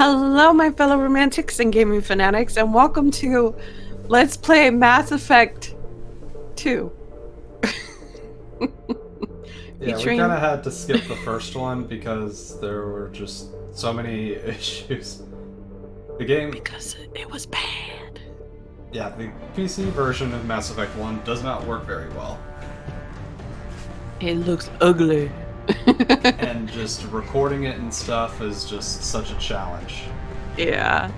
Hello, my fellow romantics and gaming fanatics, and welcome to Let's Play Mass Effect 2. Yeah, we kind of had to skip the first one because there were just so many issues. The game... Because it was bad. Yeah, the PC version of Mass Effect 1 does not work very well. It looks ugly. And just recording it and stuff is just such a challenge. Yeah.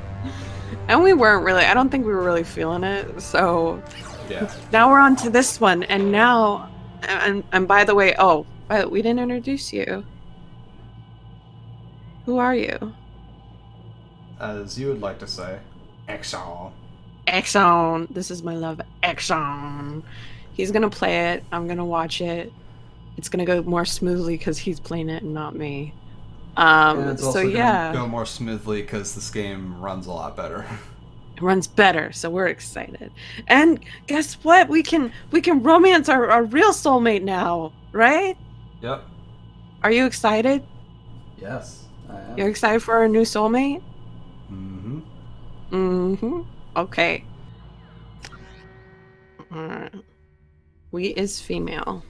And we weren't really, I don't think we were really feeling it, so... Yeah. Now we're on to this one, and now... And by the way, we didn't introduce you. Who are you? As you would like to say, X-0n. X-0n. This is my love, X-0n. He's gonna play it. I'm gonna watch it. It's gonna go more smoothly because he's playing it and not me. And it's also yeah, gonna go more smoothly because this game runs a lot better. It runs better, so we're excited. And guess what? We can romance our real soulmate now, right? Yep. Are you excited? Yes, I am. You're excited for our new soulmate? Mm-hmm. Mm-hmm. Okay. We is female.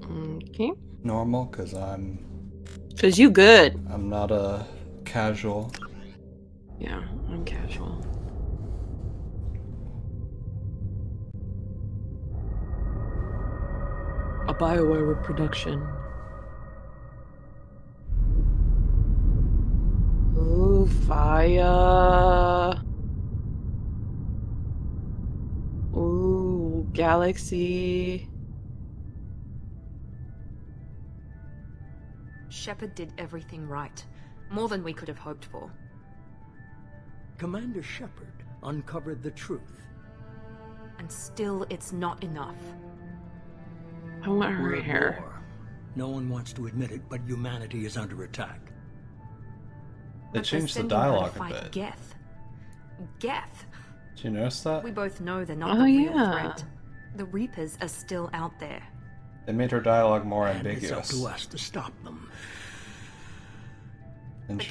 Okay. Normal, because I'm... Cause you good. I'm not a casual. Yeah, I'm casual. A BioWare reproduction. Ooh, fire. Ooh, galaxy. Shepard did everything right. More than we could have hoped for. Commander Shepard uncovered the truth. And still, it's not enough. I want her We're at hair. war. No one wants to admit it, but humanity is under attack. They But they're changed the sending her to dialogue a fight bit. Geth. Geth. Did you notice that? We both know they're not Oh, the real yeah. threat. The Reapers are still out there. They made her dialogue more And it's up ambiguous. to us to stop them.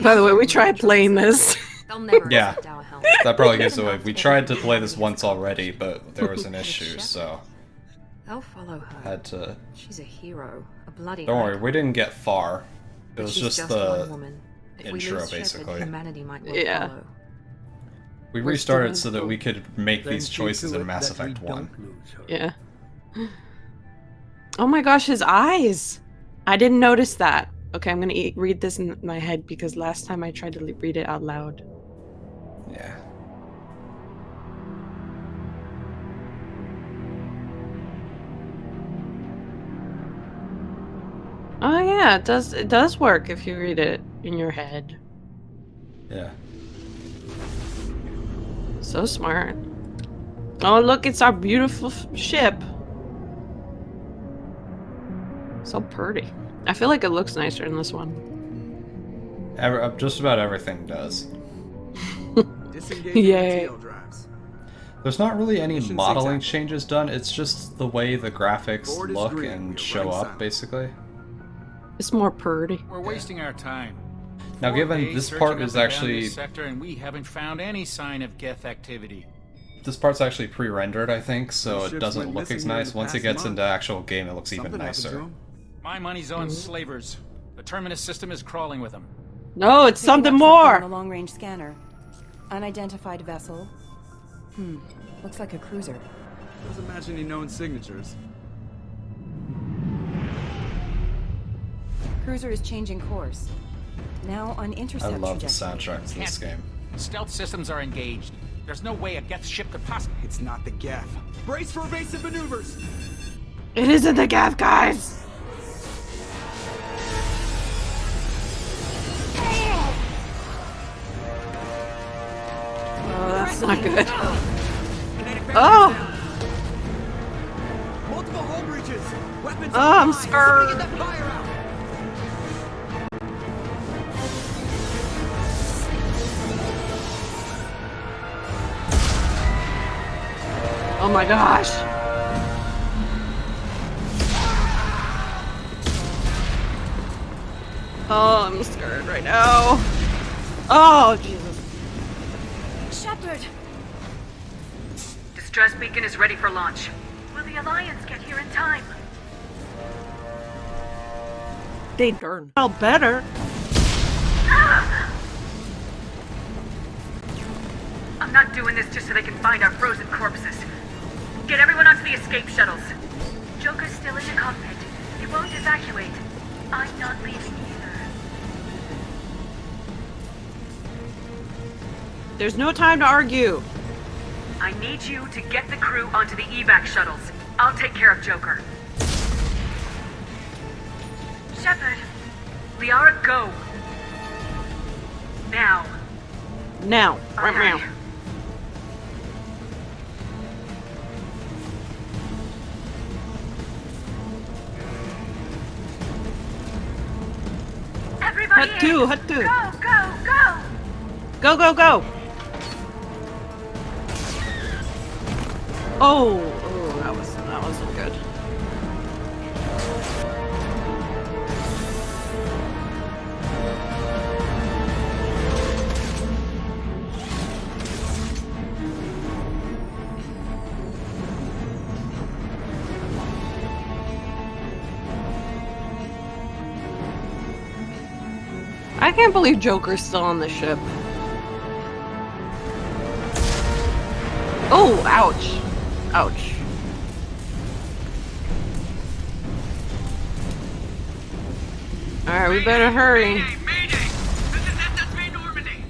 By the way, we tried playing this. They'll never Yeah. accept our help. That probably gives away. We tried to play this once already, but there was an issue, so They'll follow her. had to... She's a hero. A bloody Don't worry, icon. we didn't get far. It But was she's just one the... woman. If we intro, lose Shepard, basically. humanity might not Yeah. follow. We We're restarted still- so that we could make Then these see choices to in it Mass that we Effect 1. don't lose her. Yeah. Oh my gosh, his eyes! I didn't notice that. Okay, I'm gonna read this in my head because last time I tried to read it out loud. Yeah. Oh yeah, it does work if you read it in your head. Yeah. So smart. Oh look, it's our beautiful ship. So pretty. I feel like it looks nicer in this one. Just about everything does. Yay. There's not really any Mission modeling success. changes done, it's just the way the graphics Board is look green. and We're show running up, silent. basically. It's more pretty. We're wasting our time. Now, 4 given days this searching part up is and down actually... this sector, and we haven't found any sign of Geth activity. This part's actually pre-rendered, I think, so Those it ships doesn't went look as missing here in nice. the Once it past gets month. into actual game, it looks even Something happened to nicer. 'em. My money's on slavers. The Terminus system is crawling with them. No, it's Picking something up more! on a long-range scanner. Unidentified vessel. Looks like a cruiser. I was imagining known signatures. Cruiser is changing course. Now on I intercept love the trajectory. soundtrack to this game. Stealth systems are engaged. There's no way a Geth ship could possibly... It's not the Geth. Brace for evasive maneuvers! It isn't the Gav, guys! Oh, that's not good. Oh! Multiple hull breaches! Weapons Oh, I'm online. scared. Somebody get that fire out! Oh my gosh! Oh, I'm scared right now. Oh, Jesus. Shepard! Distress beacon is ready for launch. Will the Alliance get here in time? They darn well better. I'm not doing this just so they can find our frozen corpses. Get everyone onto the escape shuttles. Joker's still in the cockpit. He won't evacuate. I'm not leaving either. There's no time to argue. I need you to get the crew onto the evac shuttles. I'll take care of Joker. Shepard. Liara, go. Now. Now. Right Okay. now. Everybody Hut two, in. hut two. Go, go, go! Go, go, go! Oh, that wasn't good. I can't believe Joker's still on the ship. Oh, ouch. Ouch. Alright, we better hurry. Mayday! This is SSB Normandy!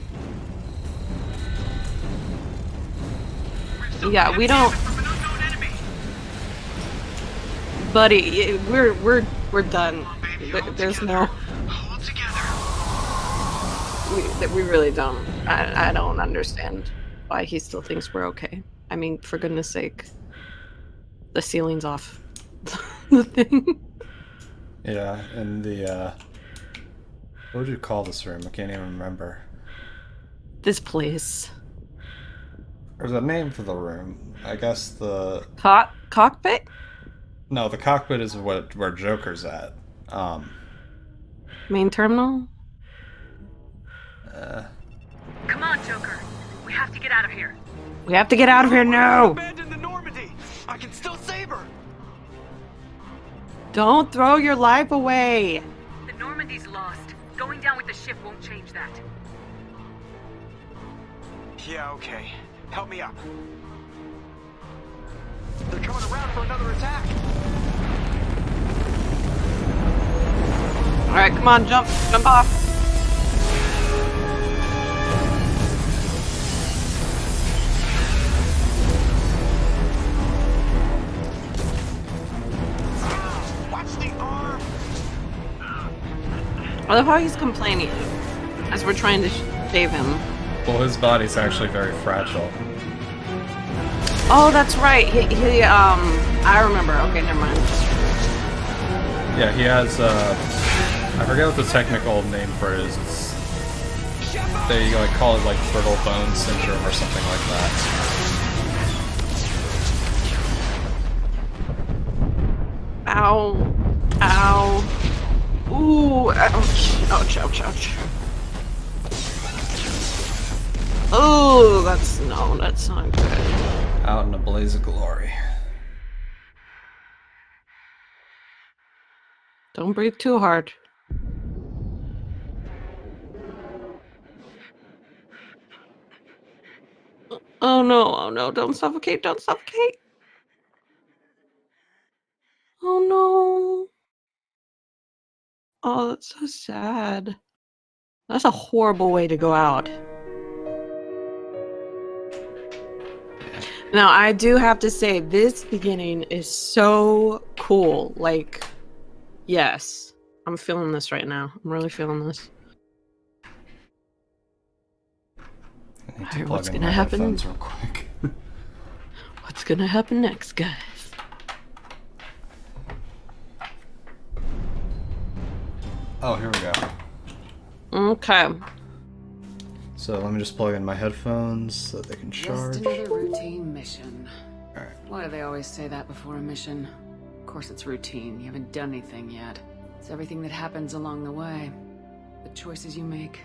Yeah, we don't... From an unknown enemy. Buddy, we're done. There's no... Hold together. We really don't. I don't understand why he still thinks we're okay. I mean, for goodness sake. The ceiling's off. The thing. Yeah, and the, what would you call this room? I can't even remember. This place. There's a name for the room. I guess the... Cockpit? No, the cockpit is where Joker's at. Main terminal? Come on, Joker. We have to get out of here. We have to get out of here now! Abandon the Normandy! I can still save her! Don't throw your life away! The Normandy's lost. Going down with the ship won't change that. Yeah, okay. Help me up. They're coming around for another attack! Alright, come on, jump off! Watch the arm! I love how he's complaining as we're trying to save him. Well, his body's actually very fragile. Oh, that's right. He I remember. Okay, never mind. Yeah, he has, I forget what the technical name for it is. It's, they like call it like brittle bone syndrome or something like that. Ow. Ow. Ooh, ouch. Ouch, ouch, ouch. Oh, that's not good. Out in a blaze of glory. Don't breathe too hard. Oh no, don't suffocate, don't suffocate. Oh no. Oh, that's so sad. That's a horrible way to go out. Now, I do have to say, this beginning is so cool. Like, yes. I'm feeling this right now. I'm really feeling this. I need to Alright, plug what's in gonna my happen? headphones real quick. What's gonna happen next, guys? Oh, here we go. Okay. So let me just plug in my headphones so that they can charge. Just another routine mission. Alright. Why do they always say that before a mission? Of course it's routine. You haven't done anything yet. It's everything that happens along the way. The choices you make,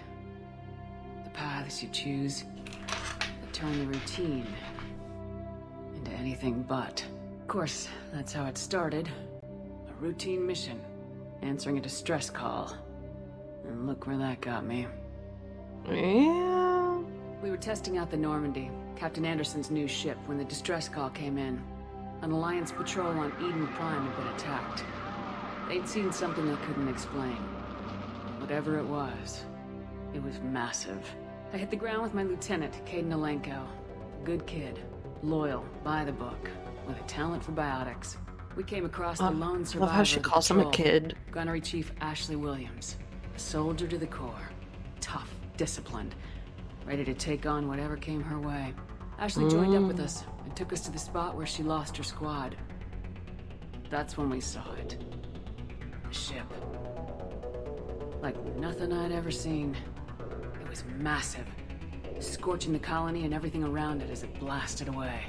the paths you choose, that turn the routine into anything but. Of course, that's how it started. A routine mission, answering a distress call. And look where that got me. Yeah. We were testing out the Normandy, Captain Anderson's new ship, when the distress call came in. An Alliance patrol on Eden Prime had been attacked. They'd seen something they couldn't explain. Whatever it was massive. I hit the ground with my lieutenant, Caden Alenko. Good kid, loyal, by the book, with a talent for biotics. We came across the lone survivor. Love how she calls him a kid. Gunnery Chief Ashley Williams. A soldier to the core. Tough, disciplined, ready to take on whatever came her way. Ashley joined up with us and took us to the spot where she lost her squad. That's when we saw it. The ship. Like nothing I'd ever seen. It was massive, scorching the colony and everything around it as it blasted away.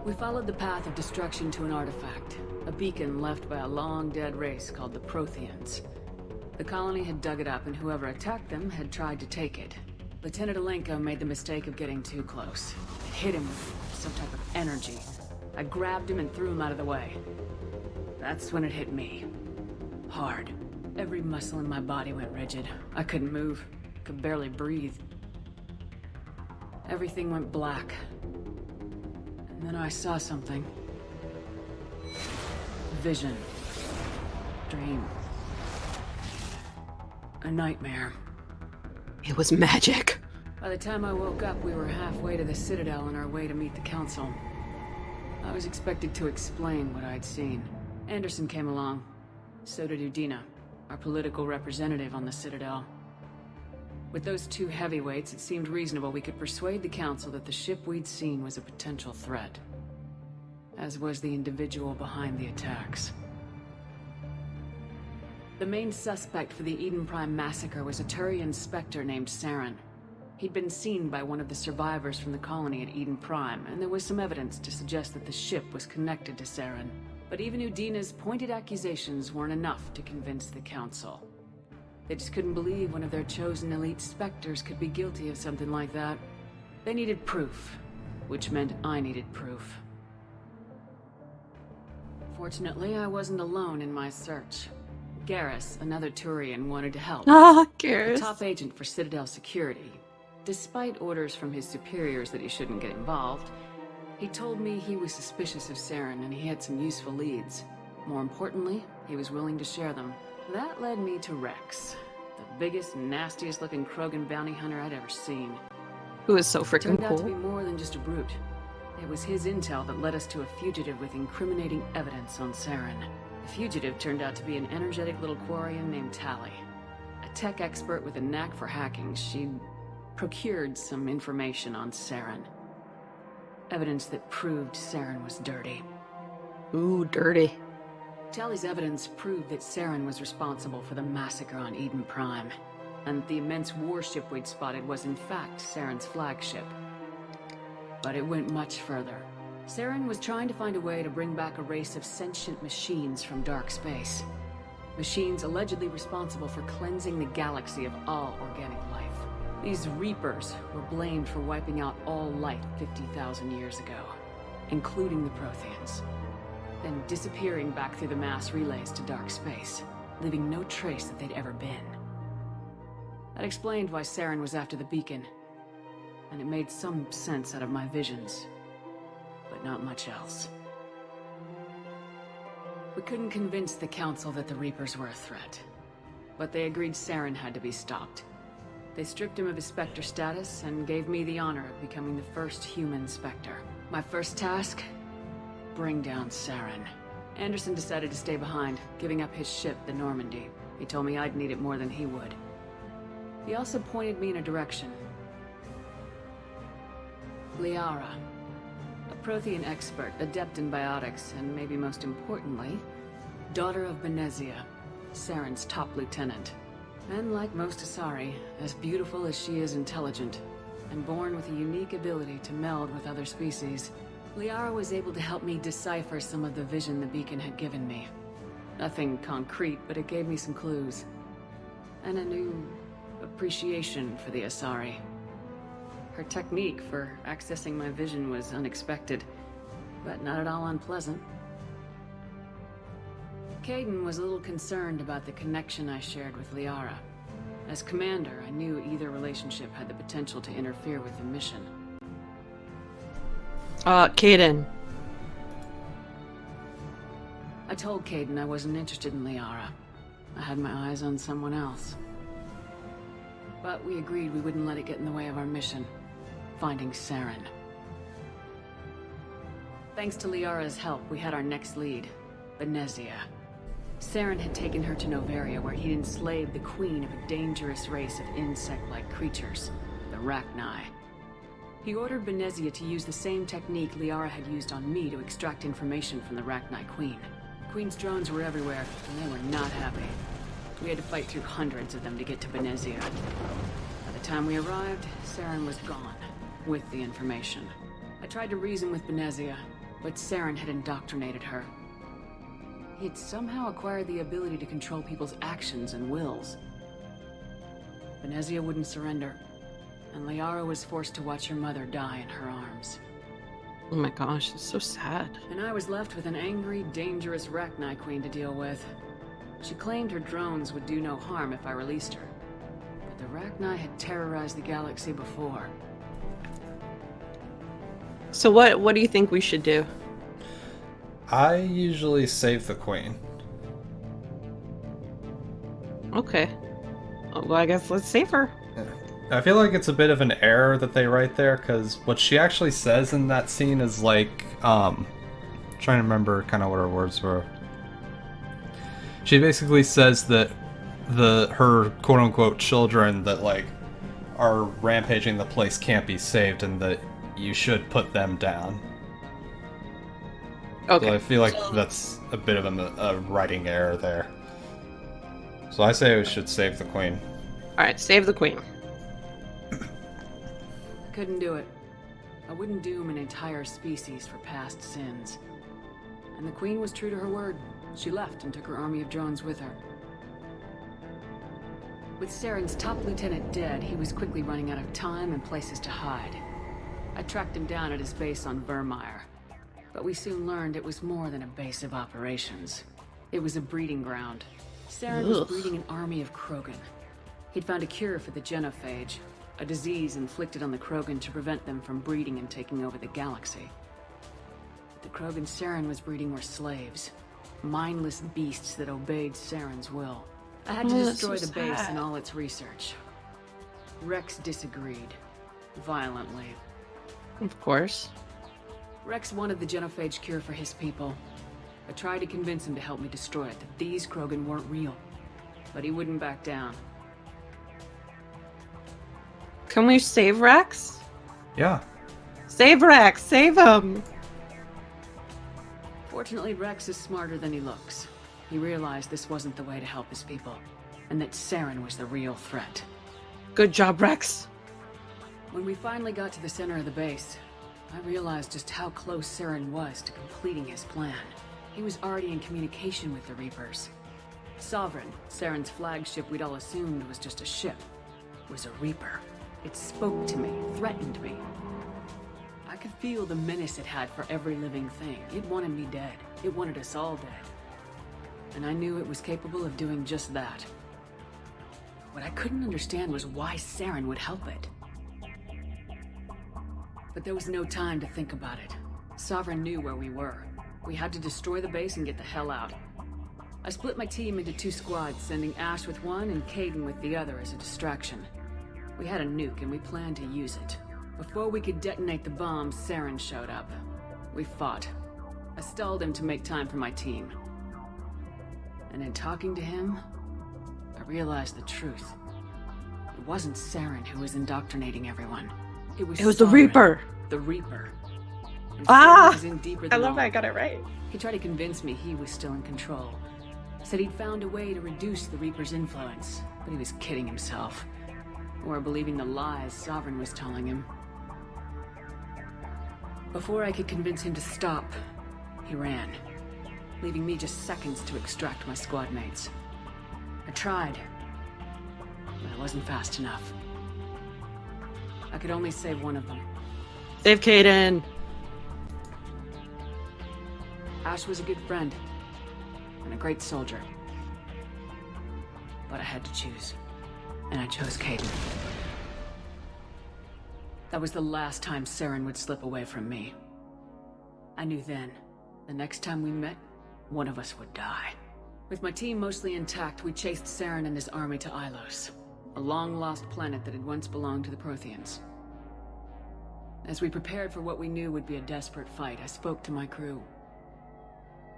We followed the path of destruction to an artifact, a beacon left by a long-dead race called the Protheans. The colony had dug it up, and whoever attacked them had tried to take it. Lieutenant Alenko made the mistake of getting too close. It hit him with some type of energy. I grabbed him and threw him out of the way. That's when it hit me. Hard. Every muscle in my body went rigid. I couldn't move. Could barely breathe. Everything went black. And then I saw something. Vision. Dream. A nightmare. It was magic. By the time I woke up, we were halfway to the Citadel on our way to meet the Council. I was expected to explain what I'd seen. Anderson came along. So did Udina, our political representative on the Citadel. With those two heavyweights, it seemed reasonable we could persuade the Council that the ship we'd seen was a potential threat. As was the individual behind the attacks. The main suspect for the Eden Prime massacre was a Turian Spectre named X-0n. He'd been seen by one of the survivors from the colony at Eden Prime, and there was some evidence to suggest that the ship was connected to X-0n. But even Udina's pointed accusations weren't enough to convince the Council. They just couldn't believe one of their chosen elite Spectres could be guilty of something like that. They needed proof, which meant I needed proof. Fortunately, I wasn't alone in my search. Garrus, another Turian, wanted to help. Ah, A Garrus. top agent for Citadel security. Despite orders from his superiors that he shouldn't get involved, he told me he was suspicious of X-0n and he had some useful leads. More importantly, he was willing to share them. That led me to Rex, the biggest, nastiest looking Krogan bounty hunter I'd ever seen. Who is so freaking Turned out to be cool. more than just a brute. It was his intel that led us to a fugitive with incriminating evidence on X-0n. The fugitive turned out to be an energetic little Quarian named Tally. A tech expert with a knack for hacking, she'd procured some information on X-0n. Evidence that proved X-0n was dirty. Ooh, dirty. Tally's evidence proved that X-0n was responsible for the massacre on Eden Prime, and the immense warship we'd spotted was in fact X-0n's flagship. But it went much further. X-0n was trying to find a way to bring back a race of sentient machines from dark space. Machines allegedly responsible for cleansing the galaxy of all organic life. These Reapers were blamed for wiping out all life 50,000 years ago, including the Protheans, then disappearing back through the mass relays to dark space, leaving no trace that they'd ever been. That explained why X-0n was after the beacon, and it made some sense out of my visions, but not much else. We couldn't convince the Council that the Reapers were a threat, but they agreed X-0n had to be stopped. They stripped him of his Spectre status and gave me the honor of becoming the first human Spectre. My first task? Bring down X-0n. Anderson decided to stay behind, giving up his ship, the Normandy. He told me I'd need it more than he would. He also pointed me in a direction. Liara. A Prothean expert, adept in biotics, and maybe most importantly, daughter of Benezia, X-0n's top lieutenant. And like most Asari, as beautiful as she is intelligent, and born with a unique ability to meld with other species, Liara was able to help me decipher some of the vision the beacon had given me. Nothing concrete, but it gave me some clues. And a new appreciation for the Asari. Her technique for accessing my vision was unexpected, but not at all unpleasant. Kaidan was a little concerned about the connection I shared with Liara. As commander, I knew either relationship had the potential to interfere with the mission. Kaidan. I told Kaidan I wasn't interested in Liara. I had my eyes on someone else. But we agreed we wouldn't let it get in the way of our mission. Finding Saren. Thanks to Liara's help, we had our next lead, Benezia. Saren had taken her to Noveria, where he'd enslaved the queen of a dangerous race of insect-like creatures, the Rachni. He ordered Benezia to use the same technique Liara had used on me to extract information from the Rachni queen. Queen's drones were everywhere, and they were not happy. We had to fight through hundreds of them to get to Benezia. By the time we arrived, Saren was gone, with the information. I tried to reason with Benezia, but Saren had indoctrinated her. He'd somehow acquired the ability to control people's actions and wills. Benezia wouldn't surrender, and Liara was forced to watch her mother die in her arms. Oh my gosh, it's so sad. And I was left with an angry, dangerous Rachni queen to deal with. She claimed her drones would do no harm if I released her. But the Rachni had terrorized the galaxy before. So what do you think we should do? I usually save the queen. Okay. Well, I guess let's save her. I feel like it's a bit of an error that they write there, because what she actually says in that scene is like, trying to remember kind of what her words were. She basically says that her quote-unquote children that like are rampaging the place can't be saved, and that you should put them down. Okay. So I feel like that's a bit of a writing error there. So I say we should save the queen. Alright, save the queen. I couldn't do it. I wouldn't doom an entire species for past sins. And the queen was true to her word. She left and took her army of drones with her. With Saren's top lieutenant dead, he was quickly running out of time and places to hide. I tracked him down at his base on Vermeer. But we soon learned it was more than a base of operations. It was a breeding ground. Saren was breeding an army of Krogan. He'd found a cure for the genophage, a disease inflicted on the Krogan to prevent them from breeding and taking over the galaxy. The Krogan Saren was breeding were slaves, mindless beasts that obeyed Saren's will. I had to destroy the base and all its research. Rex disagreed, violently. Of course. Rex wanted the genophage cure for his people. I tried to convince him to help me destroy it, that these Krogan weren't real. But he wouldn't back down. Can we save Rex? Yeah. Save Rex! Save him! Fortunately, Rex is smarter than he looks. He realized this wasn't the way to help his people, and that Saren was the real threat. Good job, Rex! When we finally got to the center of the base, I realized just how close Saren was to completing his plan. He was already in communication with the Reapers. Sovereign, Saren's flagship we'd all assumed was just a ship, was a Reaper. It spoke to me, threatened me. I could feel the menace it had for every living thing. It wanted me dead. It wanted us all dead. And I knew it was capable of doing just that. What I couldn't understand was why Saren would help it. But there was no time to think about it. Sovereign knew where we were. We had to destroy the base and get the hell out. I split my team into 2 squads, sending Ash with one and Kaidan with the other as a distraction. We had a nuke and we planned to use it. Before we could detonate the bomb, Saren showed up. We fought. I stalled him to make time for my team. And in talking to him, I realized the truth. It wasn't Saren who was indoctrinating everyone. It was the Reaper! The Reaper. And Ah! Saren was in deeper I than love all. I got it right. He tried to convince me he was still in control. Said he'd found a way to reduce the Reaper's influence, but he was kidding himself. Or believing the lies Sovereign was telling him. Before I could convince him to stop, he ran. leaving me just seconds to extract my squad mates. I tried, but I wasn't fast enough. I could only save one of them. Save Kaden. Ash was a good friend and a great soldier. But I had to choose, and I chose Kaden. That was the last time X-0n would slip away from me. I knew then, the next time we met, one of us would die. With my team mostly intact, we chased X-0n and his army to Ilos, a long-lost planet that had once belonged to the Protheans. As we prepared for what we knew would be a desperate fight, I spoke to my crew.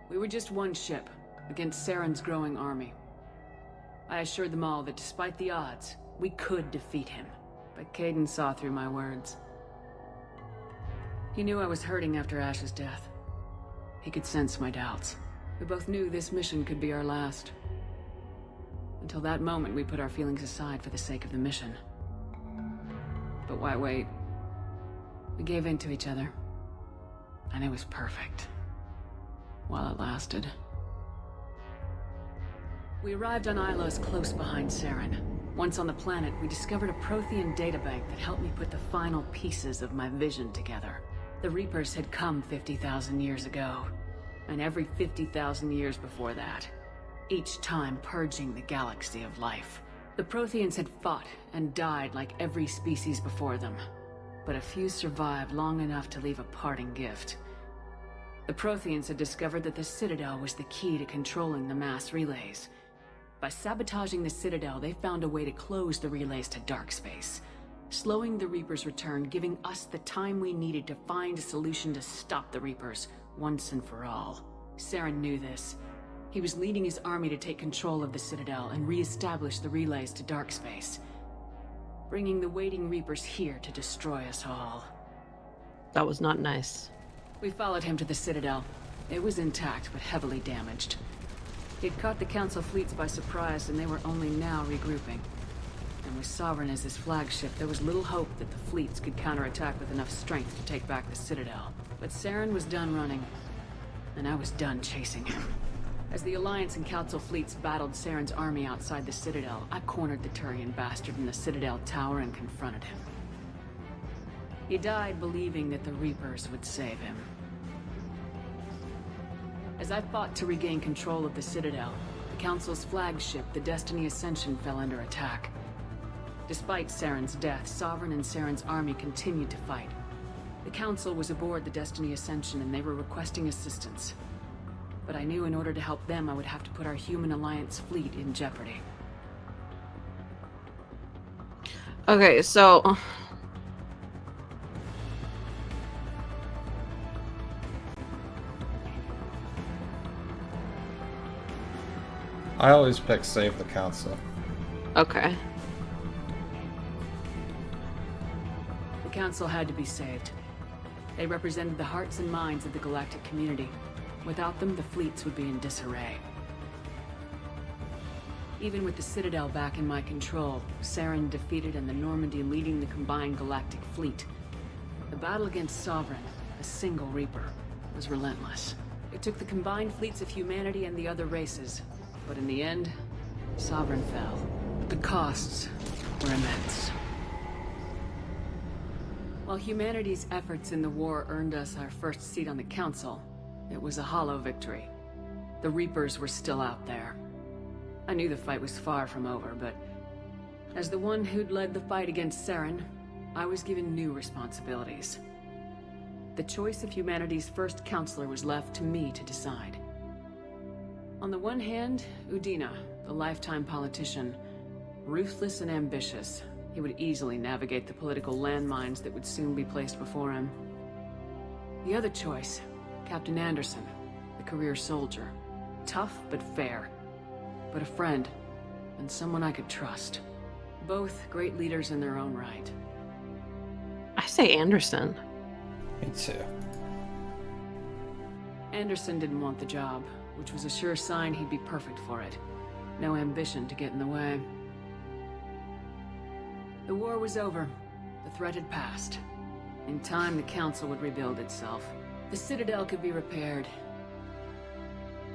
We were just one ship, against X-0n's growing army. I assured them all that despite the odds, we could defeat him. But Kaden saw through my words. He knew I was hurting after Ash's death. He could sense my doubts. We both knew this mission could be our last. Until that moment, we put our feelings aside for the sake of the mission. But why wait? We gave in to each other. And it was perfect. While it lasted. We arrived on Ilos close behind X-0n. Once on the planet, we discovered a Prothean databank that helped me put the final pieces of my vision together. The Reapers had come 50,000 years ago, and every 50,000 years before that, each time purging the galaxy of life. The Protheans had fought and died like every species before them, but a few survived long enough to leave a parting gift. The Protheans had discovered that the Citadel was the key to controlling the mass relays. By sabotaging the Citadel, they found a way to close the relays to dark space, slowing the Reapers' return, giving us the time we needed to find a solution to stop the Reapers once and for all. X-0n knew this. He was leading his army to take control of the Citadel and re-establish the relays to dark space, bringing the waiting Reapers here to destroy us all. That was not nice. We followed him to the Citadel. It was intact, but heavily damaged. He'd caught the Council fleets by surprise, and they were only now regrouping. And with Sovereign as his flagship, there was little hope that the fleets could counterattack with enough strength to take back the Citadel. But X-0n was done running, and I was done chasing him. As the Alliance and Council fleets battled X-0n's army outside the Citadel, I cornered the Turian bastard in the Citadel tower and confronted him. He died believing that the Reapers would save him. As I fought to regain control of the Citadel, the Council's flagship, the Destiny Ascension, fell under attack. Despite X-0n's death, Sovereign and X-0n's army continued to fight. The Council was aboard the Destiny Ascension and they were requesting assistance. But I knew in order to help them, I would have to put our human Alliance fleet in jeopardy. Okay, so... I always pick save the council. Okay. The Council had to be saved. They represented the hearts and minds of the galactic community. Without them, the fleets would be in disarray. Even with the Citadel back in my control, X-0n defeated and the Normandy leading the combined galactic fleet. The battle against Sovereign, a single Reaper, was relentless. It took the combined fleets of humanity and the other races, but in the end, Sovereign fell. But the costs were immense. While humanity's efforts in the war earned us our first seat on the Council, it was a hollow victory. The Reapers were still out there. I knew the fight was far from over, but as the one who'd led the fight against X-0n, I was given new responsibilities. The choice of humanity's first counselor was left to me to decide. On the one hand, Udina, the lifetime politician, ruthless and ambitious. He would easily navigate the political landmines that would soon be placed before him. The other choice, Captain Anderson, the career soldier. Tough but fair. But a friend, and someone I could trust. Both great leaders in their own right. I say Anderson. Me too. Anderson didn't want the job, which was a sure sign he'd be perfect for it. No ambition to get in the way. The war was over. The threat had passed. In time, the Council would rebuild itself. The Citadel could be repaired.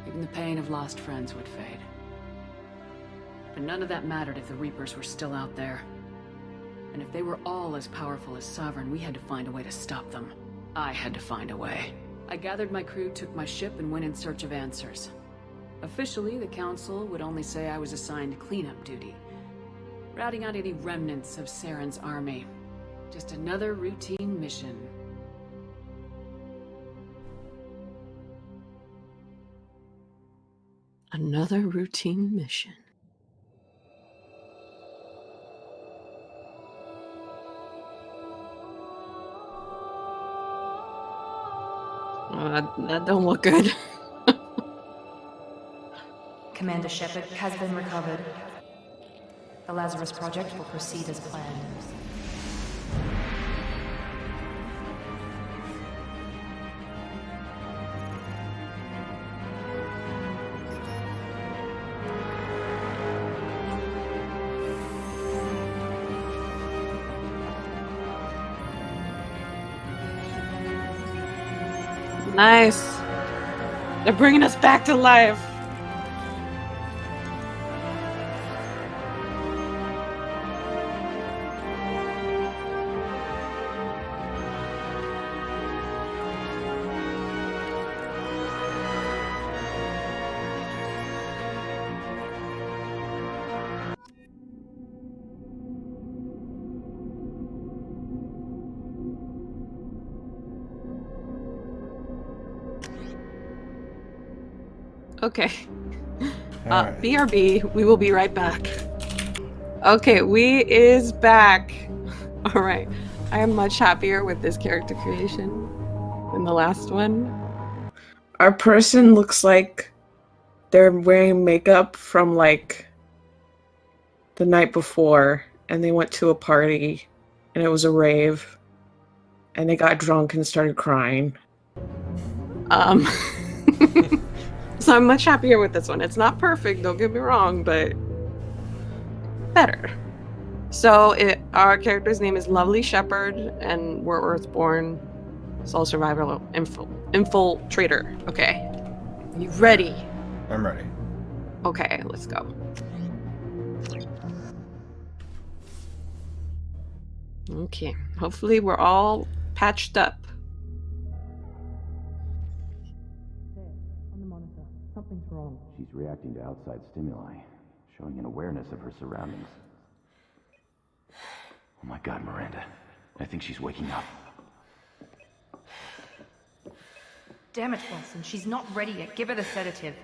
Even the pain of lost friends would fade. But none of that mattered if the Reapers were still out there. And if they were all as powerful as Sovereign, we had to find a way to stop them. I had to find a way. I gathered my crew, took my ship, and went in search of answers. Officially, the Council would only say I was assigned cleanup duty, routing out any remnants of Saren's army. Just another routine mission. Another routine mission. That don't look good. Commander Shepard has been recovered. The Lazarus Project will proceed as planned. Nice. They're bringing us back to life. Okay. Alright. BRB, we will be right back. Okay, we is back. Alright. I am much happier with this character creation than the last one. Our person looks like they're wearing makeup from like the night before, and they went to a party and it was a rave and they got drunk and started crying. So I'm much happier with this one. It's not perfect, don't get me wrong, but better. So our character's name is Lovely Shepherd, and we're Earthborn Soul Survival Infiltrator. Okay. Are you ready? I'm ready. Okay, let's go. Okay. Hopefully we're all patched up. Something's wrong. She's reacting to outside stimuli, showing an awareness of her surroundings. Oh my god, Miranda. I think she's waking up. Damn it, Wilson. She's not ready yet. Give her the sedative.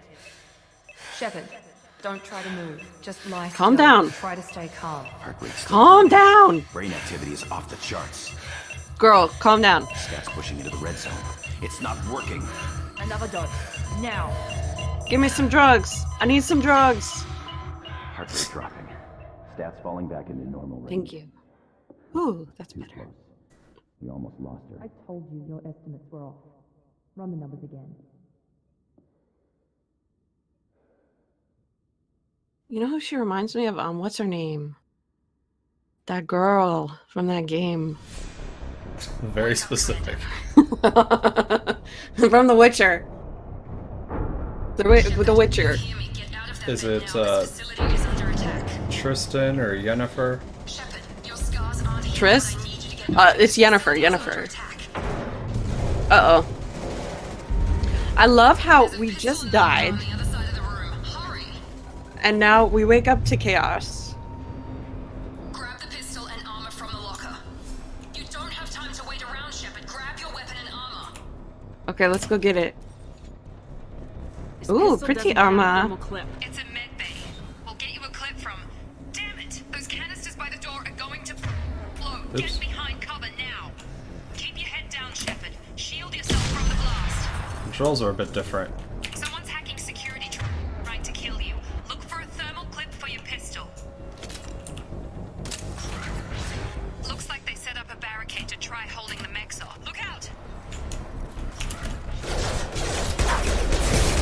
Shepard, don't try to move. Just lie still. Calm down. Try to stay calm. Heart rate's still Calm down! Brain activity is off the charts. Girl, calm down. Stats pushing into the red zone. It's not working. Another dose. Now. Give me some drugs. I need some drugs. Heart rate dropping. Stats falling back into normal range. Thank you. Ooh, that's Too better. close. We almost lost her. I told you your estimates were off. Run the numbers again. You know who she reminds me of? What's her name? That girl from that game. Very specific. From The Witcher. The Witcher. Is it Tristan or Yennefer? Trist? It's Yennefer. Yennefer. Uh-oh. I love how we just died. And now we wake up to chaos. Grab the pistol and armor from the locker. You don't have time to wait around, Shepard. Grab your weapon and armor. Okay, let's go get it. This Ooh, pistol pretty doesn't have a armor. thermal clip. It's a med bay. We'll get you a clip from... Damn it! Those canisters by the door are going to blow. Oops. Get behind cover now. Keep your head down, Shepard. Shield yourself from the blast. Controls are a bit different. Someone's hacking security trying to kill you. Look for a thermal clip for your pistol. Looks like they set up a barricade to try holding the mechs off. Look out!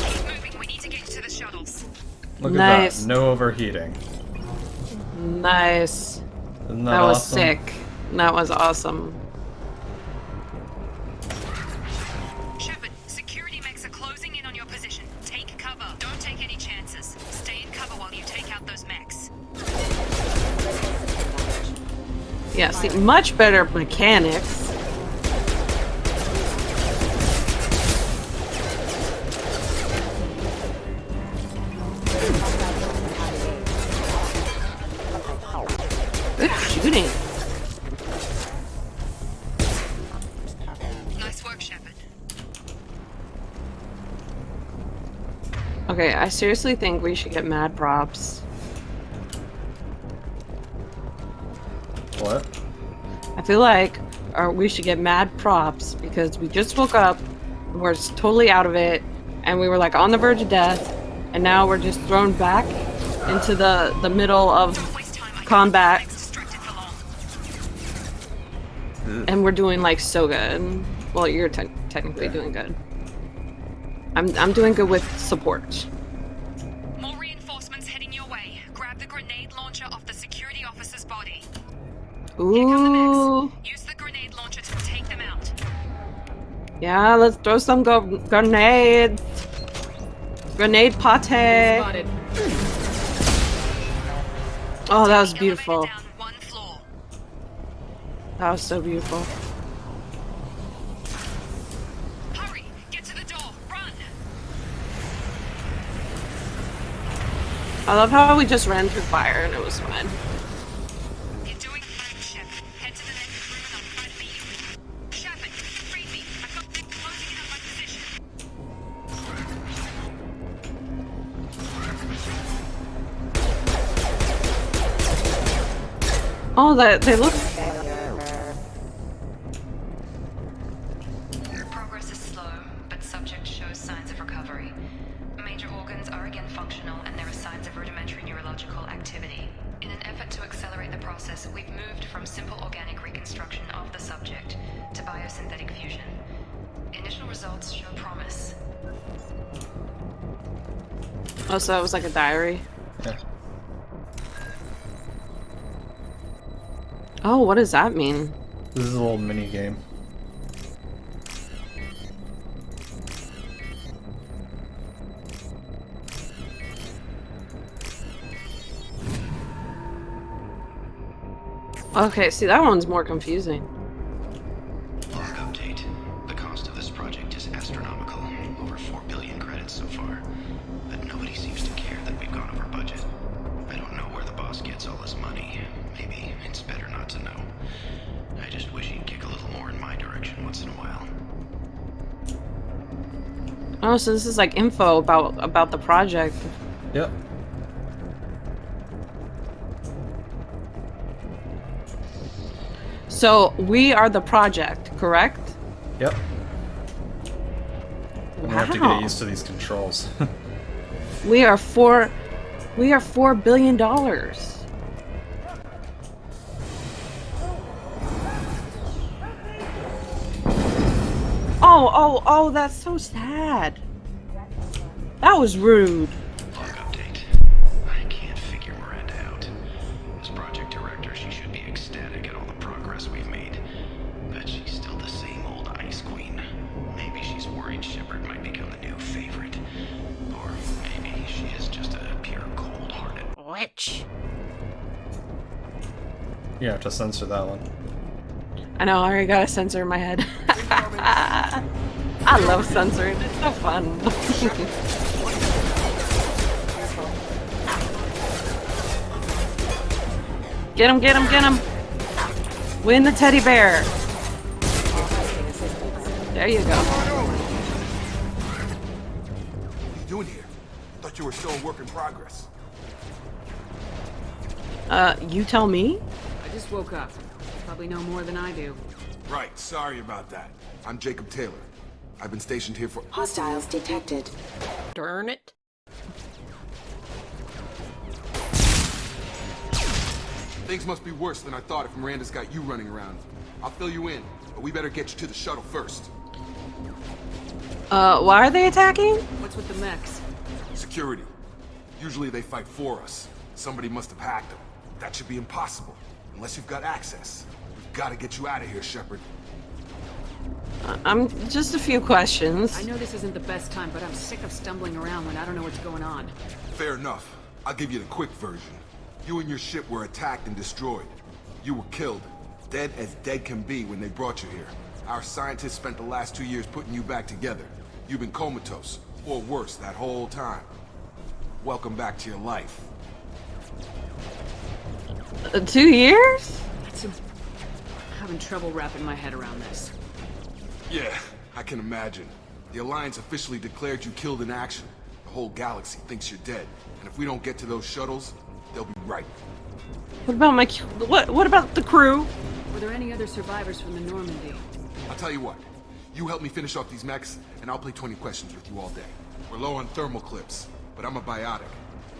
Keep moving. We need to get you to the shuttles. Look Nice. at that. No overheating. Nice. Isn't That was awesome? sick. That was awesome. Shepard, security mechs are closing in on your position. Take cover. Yeah, see, much better mechanics. Good shooting. Nice work, Shepard. Okay, I seriously think we should get mad props. What? I feel like we should get mad props because we just woke up, we're totally out of it, and we were like on the verge of death, and now we're just thrown back into the middle of combat, and we're doing like so good. Well, you're technically doing good. I'm doing good with support. More reinforcements heading your way. Grab the grenade launcher off the security officer's body. Ooh. Use the grenade launcher to take them out. Yeah, let's throw some grenades. Grenade pate. Spotted. Oh, that was beautiful. Down one floor. That was so beautiful. Hurry! Get to the door! Run! I love how we just ran through fire and it was fine. You're doing fine, Shepard. Head to the next room and I'll try to meet you. Shepard, read me. I've got things closing in on my position. Oh, they look. Progress is slow, but subject shows signs of recovery. Major organs are again functional, and there are signs of rudimentary neurological activity. In an effort to accelerate the process, we've moved from simple organic reconstruction of the subject to biosynthetic fusion. Initial results show promise. Oh, so that was like a diary. Yeah. Oh, what does that mean? This is a little mini game. Okay, see, that one's more confusing. Log update. The cost of this project is astronomical. Over 4 billion credits so far. But nobody seems to care that we've gone over budget. I don't know where the boss gets all this money. Maybe it's better not to know. I just wish he'd kick a little more in my direction once in a while. Oh, so this is like info about the project. Yep. So we are the project, correct? Yep. We have to Wow. get used to these controls. We are $4 billion. Oh, that's so sad. That was rude. Log update. I can't figure Miranda out. As project director, she should be ecstatic at all the progress we've made. But she's still the same old ice queen. Maybe she's worried Shepard might become the new favorite. Or maybe she is just a pure cold-hearted Witch. You have to censor that one. I know, I already got a sensor in my head. I love censoring, it's so fun. Get him, get him, get him! Win the teddy bear! There you go. What are you doing here? Thought you were still a work in progress. You tell me? I just woke up. Probably know more than I do. Right, sorry about that. I'm Jacob Taylor. I've been stationed here for— Hostiles detected. Darn it. Things must be worse than I thought if Miranda's got you running around. I'll fill you in, but we better get you to the shuttle first. Why are they attacking? What's with the mechs? Security. Usually they fight for us. Somebody must have hacked them. That should be impossible, unless you've got access. We've got to get you out of here, Shepard. I'm just a few questions. I know this isn't the best time, but I'm sick of stumbling around when I don't know what's going on. Fair enough. I'll give you the quick version. You and your ship were attacked and destroyed. You were killed, Dead as dead can be when they brought you here. Our scientists spent the last 2 years putting you back together. You've been comatose, or worse, that whole time. Welcome back to your life. 2 years? I'm having trouble wrapping my head around this. Yeah, I can imagine. The Alliance officially declared you killed in action. The whole galaxy thinks you're dead. And if we don't get to those shuttles, they'll be right. What about my... What about the crew? Were there any other survivors from the Normandy? I'll tell you what. You help me finish off these mechs, and I'll play 20 questions with you all day. We're low on thermal clips, but I'm a biotic.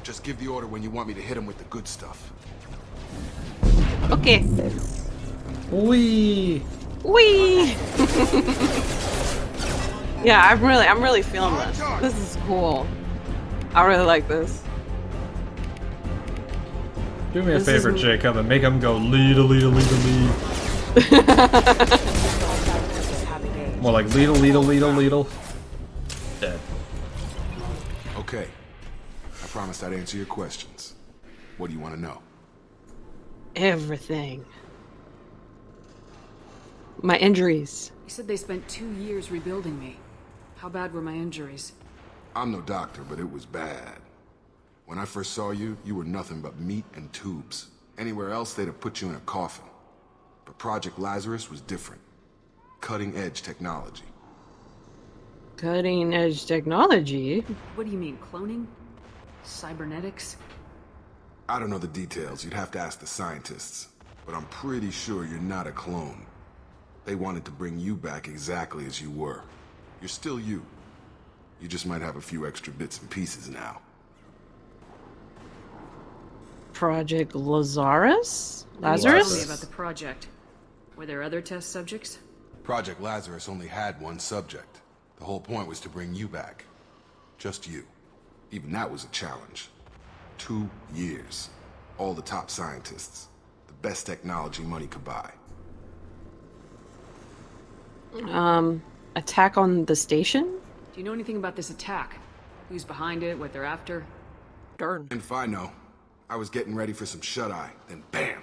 Just give the order when you want me to hit them with the good stuff. Okay. Wee. Wee. Yeah, I'm really feeling this. This is cool. I really like this. Do me a favor, Jacob, and make him go lead. More like lead. Dead. Okay. I promised I'd answer your questions. What do you want to know? Everything. My injuries. You said they spent 2 years rebuilding me. How bad were my injuries? I'm no doctor, but it was bad. When I first saw you, you were nothing but meat and tubes. Anywhere else, they'd have put you in a coffin. But Project Lazarus was different. Cutting-edge technology. Cutting-edge technology? What do you mean, cloning? Cybernetics? I don't know the details. You'd have to ask the scientists. But I'm pretty sure you're not a clone. They wanted to bring you back exactly as you were. You're still you. You just might have a few extra bits and pieces now. Project Lazarus? Tell me about the project. Were there other test subjects? Project Lazarus only had one subject. The whole point was to bring you back. Just you. Even that was a challenge. 2 years. All the top scientists. The best technology money could buy. Attack on the station? Do you know anything about this attack? Who's behind it, what they're after? Darn. And if I know, I was getting ready for some shut-eye, then bam!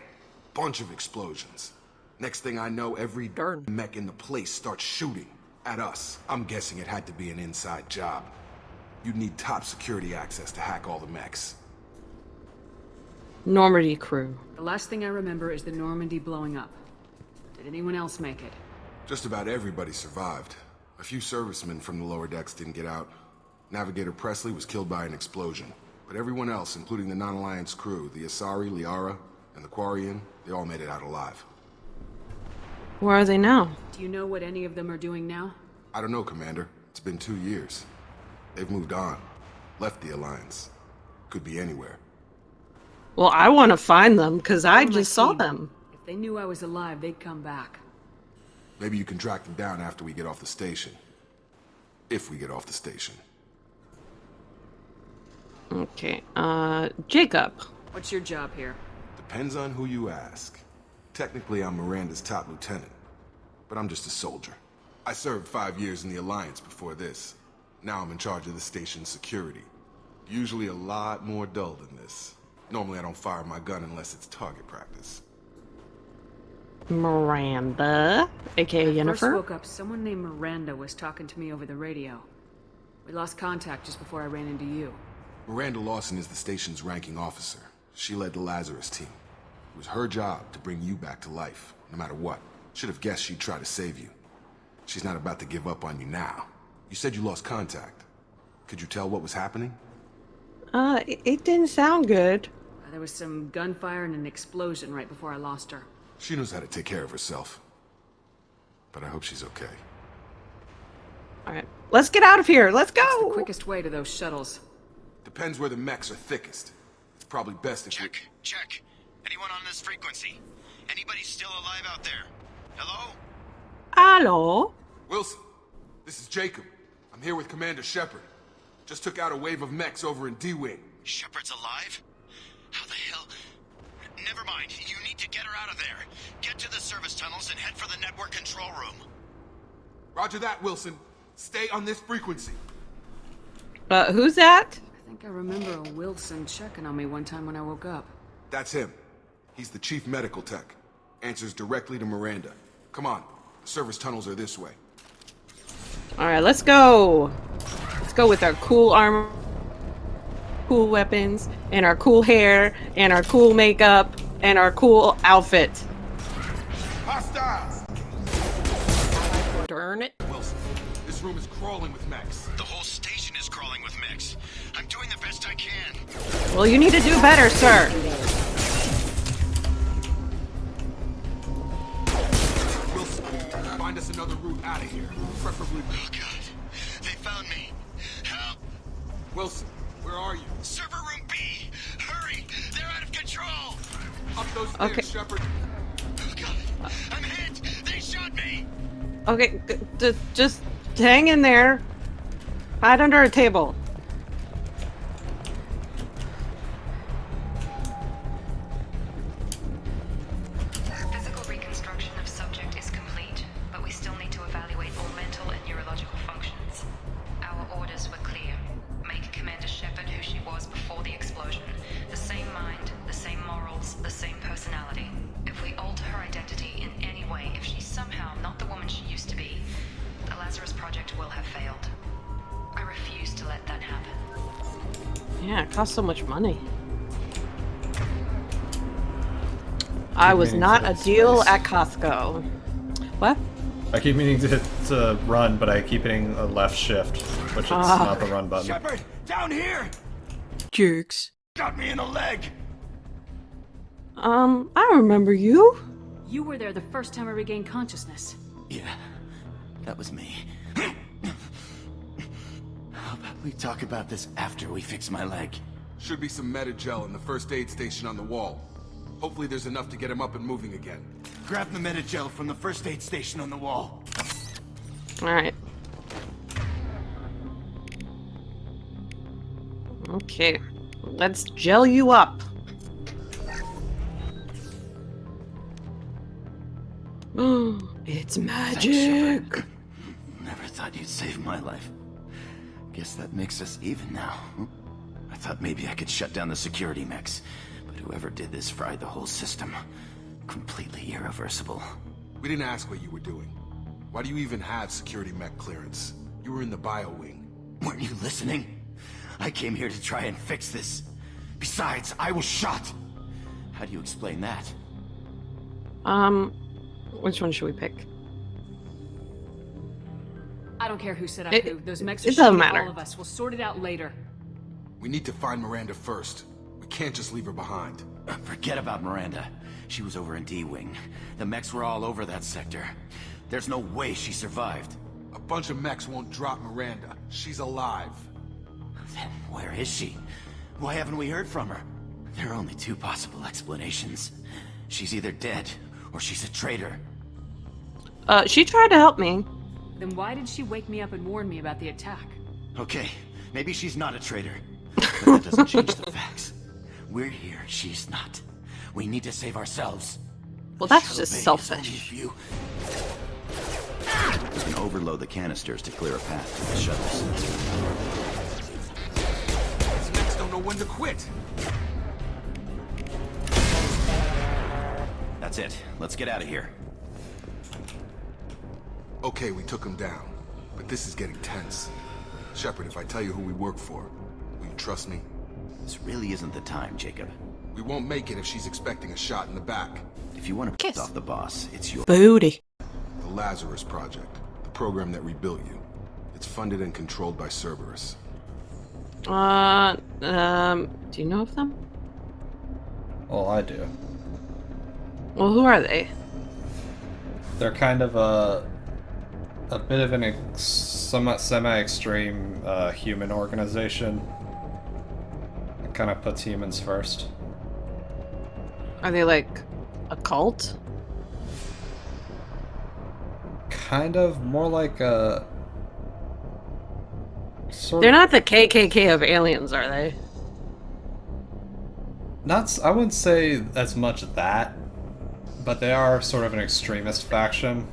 Bunch of explosions. Next thing I know, every mech in the place starts shooting at us. I'm guessing it had to be an inside job. You'd need top security access to hack all the mechs. Normandy crew. The last thing I remember is the Normandy blowing up. Did anyone else make it? Just about everybody survived. A few servicemen from the lower decks didn't get out. Navigator Presley was killed by an explosion. But everyone else, including the non-Alliance crew, the Asari, Liara, and the Quarian, they all made it out alive. Where are they now? Do you know what any of them are doing now? I don't know, Commander. It's been 2 years. They've moved on. Left the Alliance. Could be anywhere. Well, I want to find them, because I just saw them. If they knew I was alive, they'd come back. Maybe you can track them down after we get off the station. If we get off the station. Okay, Jacob. What's your job here? Depends on who you ask. Technically, I'm Miranda's top lieutenant. But I'm just a soldier. I served 5 years in the Alliance before this. Now I'm in charge of the station's security. Usually a lot more dull than this. Normally I don't fire my gun unless it's target practice. Miranda, aka When I Jennifer. first woke up, someone named Miranda was talking to me over the radio. We lost contact just before I ran into you. Miranda Lawson is the station's ranking officer. She led the Lazarus team. It was her job to bring you back to life, no matter what. Should have guessed she'd try to save you. She's not about to give up on you now. You said you lost contact. Could you tell what was happening? It didn't sound good. There was some gunfire and an explosion right before I lost her. She knows how to take care of herself. But I hope she's okay. Alright, let's get out of here. Let's go! What's the quickest way to those shuttles? Depends where the mechs are thickest. It's probably best if Check. Anyone on this frequency? Anybody still alive out there? Hello? Hello? Wilson, this is Jacob. I'm here with Commander Shepard. Just took out a wave of mechs over in D-Wing. Shepard's alive? How the hell? Never mind. You need to get her out of there. Get to the service tunnels and head for the network control room. Roger that, Wilson. Stay on this frequency. Who's that? I think I remember a Wilson checking on me one time when I woke up. That's him. He's the chief medical tech. Answers directly to Miranda. Come on. Service tunnels are this way. Alright, let's go. Let's go with our cool armor, cool weapons, and our cool hair, and our cool makeup, and our cool outfit. Hostiles! Darn it. Wilson, this room is crawling with mechs. The whole station is crawling with mechs. I'm doing the best I can. Well, you need to do better, sir. Wilson, find us another route out of here. Preferably... Oh, God. They found me. Help! Wilson, where are you? Server room B! Hurry! They're out of control! Up those stairs, Okay. Shepard. Oh, God. I'm hit! They shot me! Okay, just hang in there. Hide under a table. Physical reconstruction of subject is complete, but we still need to evaluate all mental and neurological functions. Our orders were clear. Make Commander Shepard who she was before the explosion. The same mind, the same morals, the same personality. If we alter her identity in any way, if she's somehow not the woman she used to be, the Lazarus Project will have failed. I refuse to let that happen. Yeah, it costs so much money. I was meaning not to a deal space. at Costco. What? I keep meaning to run, but I keep hitting a left shift, which is not the run button. Shepard, down here! Jerks. Got me in the leg! I remember you. You were there the first time I regained consciousness. Yeah, that was me. How about we talk about this after we fix my leg? Should be some Metagel in the first aid station on the wall. Hopefully there's enough to get him up and moving again. Grab the Metagel from the first aid station on the wall. Alright. Okay. Let's gel you up. It's magic. Never thought you'd save my life. Guess that makes us even now. I thought maybe I could shut down the security mechs, but whoever did this fried the whole system. Completely irreversible. We didn't ask what you were doing. Why do you even have security mech clearance? You were in the bio wing. Weren't you listening? I came here to try and fix this. Besides, I was shot. How do you explain that? Which one should we pick? I don't care who set up It- who. Those mechs it are doesn't shooting at matter. all of us. We'll sort it out later. We need to find Miranda first. We can't just leave her behind. Forget about Miranda. She was over in D-Wing. The mechs were all over that sector. There's no way she survived. A bunch of mechs won't drop Miranda. She's alive. Then where is she? Why haven't we heard from her? There are only two possible explanations. She's either dead, or she's a traitor. She tried to help me. Then why did she wake me up and warn me about the attack? Okay, maybe she's not a traitor. But that doesn't change the facts. We're here, she's not. We need to save ourselves. Well, that's Shuttle just bay is selfish. only a few- We can overload the canisters to clear a path to the shuttles. These mechs don't know when to quit. That's it. Let's get out of here. Okay, we took him down. But this is getting tense. Shepard, if I tell you who we work for, will you trust me? This really isn't the time, Jacob. We won't make it if she's expecting a shot in the back. If you want to Kiss. piss off the boss, it's your Booty. The Lazarus Project. The program that rebuilt you. It's funded and controlled by Cerberus. Do you know of them? Well, I do. Well, who are they? They're kind of a bit of an somewhat semi-extreme human organization. It kind of puts humans first. Are they like a cult? Kind of more like a sort They're of not the KKK of aliens, are they? I wouldn't say as much that, but they are sort of an extremist faction.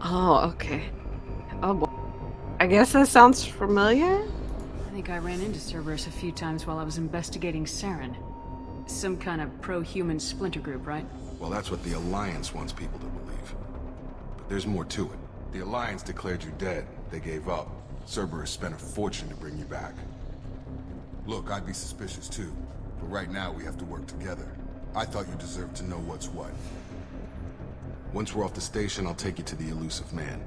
Oh, okay. Oh, boy. I guess that sounds familiar. I think I ran into Cerberus a few times while I was investigating Saren. Some kind of pro-human splinter group, right? Well, that's what the Alliance wants people to believe. But there's more to it. The Alliance declared you dead. They gave up. Cerberus spent a fortune to bring you back. Look, I'd be suspicious too. But right now, we have to work together. I thought you deserved to know what's what. Once we're off the station, I'll take you to the Elusive Man.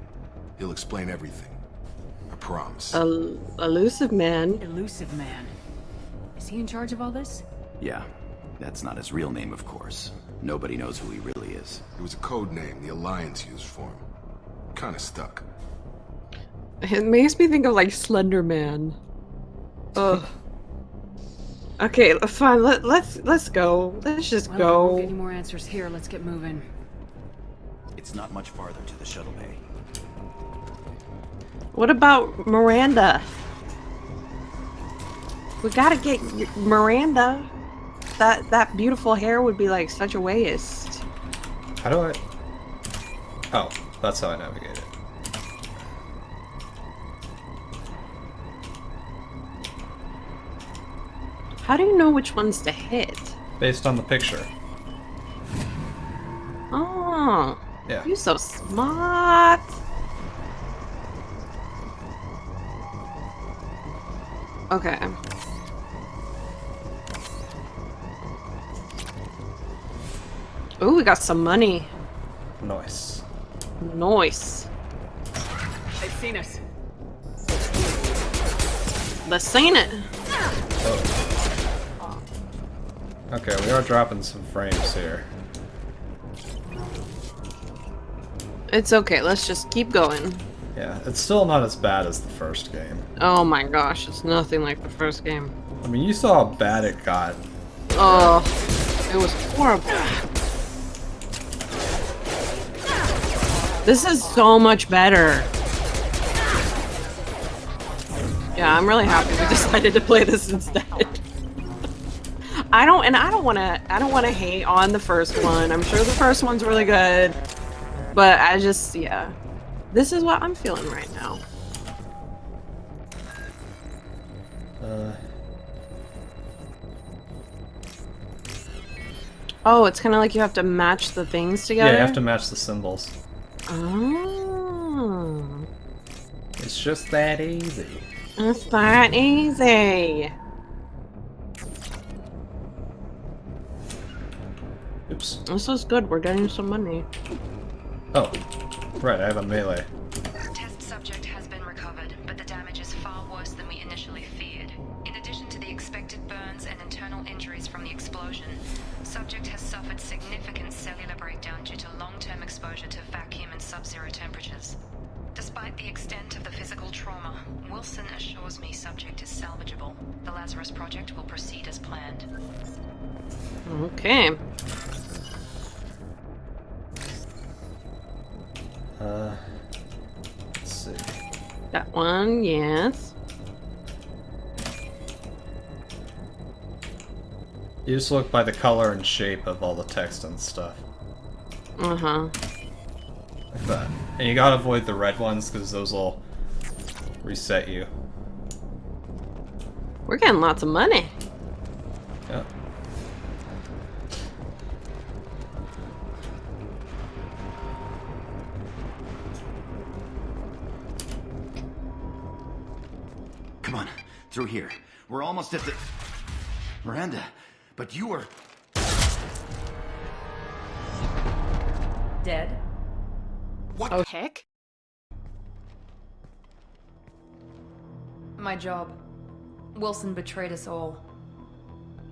He'll explain everything. I promise. Elusive Man? Elusive Man. Is he in charge of all this? Yeah. That's not his real name, of course. Nobody knows who he really is. It was a code name the Alliance used for him. Kinda stuck. It makes me think of like Slender Man. Ugh. Okay, fine. Let's go. Let's just Well, go. we won't get any more answers here. Let's get moving. It's not much farther to the shuttle bay. What about Miranda? We gotta get Miranda. That beautiful hair would be like such a waste. How do I... Oh, that's how I navigate it. How do you know which ones to hit? Based on the picture. Oh. Yeah. You're so smart. Okay. Ooh, we got some money. Nice. Nice. They've seen us. Let's seen it. Oh. Okay, we are dropping some frames here. It's okay, let's just keep going. Yeah, it's still not as bad as the first game. Oh my gosh, it's nothing like the first game. I mean, you saw how bad it got. Oh, it was horrible. This is so much better. Yeah, I'm really happy we decided to play this instead. I don't wanna hate on the first one. I'm sure the first one's really good. But I just, yeah. This is what I'm feeling right now. Oh, it's kind of like you have to match the things together? Yeah, you have to match the symbols. Oh. It's just that easy. It's that easy. Oops. This is good. We're getting some money. Oh, right, I have a melee. Test subject has been recovered, but the damage is far worse than we initially feared. In addition to the expected burns and internal injuries from the explosion, subject has suffered significant cellular breakdown due to long-term exposure to vacuum and sub-zero temperatures. Despite the extent of the physical trauma, Wilson assures me subject is salvageable. The Lazarus Project will proceed as planned. Okay. Let's see. That one, yes. You just look by the color and shape of all the text and stuff. Uh-huh. Like that. And you gotta avoid the red ones, because those will reset you. We're getting lots of money. Yeah. Come on, through here. We're almost at the... Miranda, but you were... Dead? What the heck? My job. Wilson betrayed us all.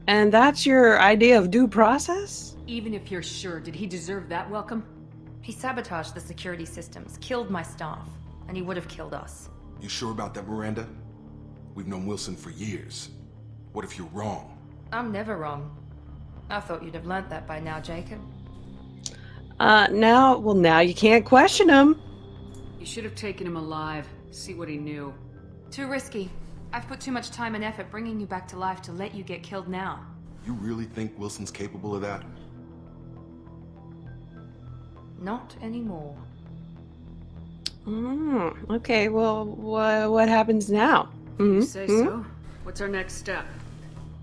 And that's your idea of due process? Even if you're sure, did he deserve that welcome? He sabotaged the security systems, killed my staff, and he would have killed us. You sure about that, Miranda? We've known Wilson for years. What if you're wrong? I'm never wrong. I thought you'd have learnt that by now, Jacob. Now you can't question him. You should have taken him alive, see what he knew. Too risky. I've put too much time and effort bringing you back to life to let you get killed now. You really think Wilson's capable of that? Not anymore. Okay, well, what happens now? You say so? What's our next step?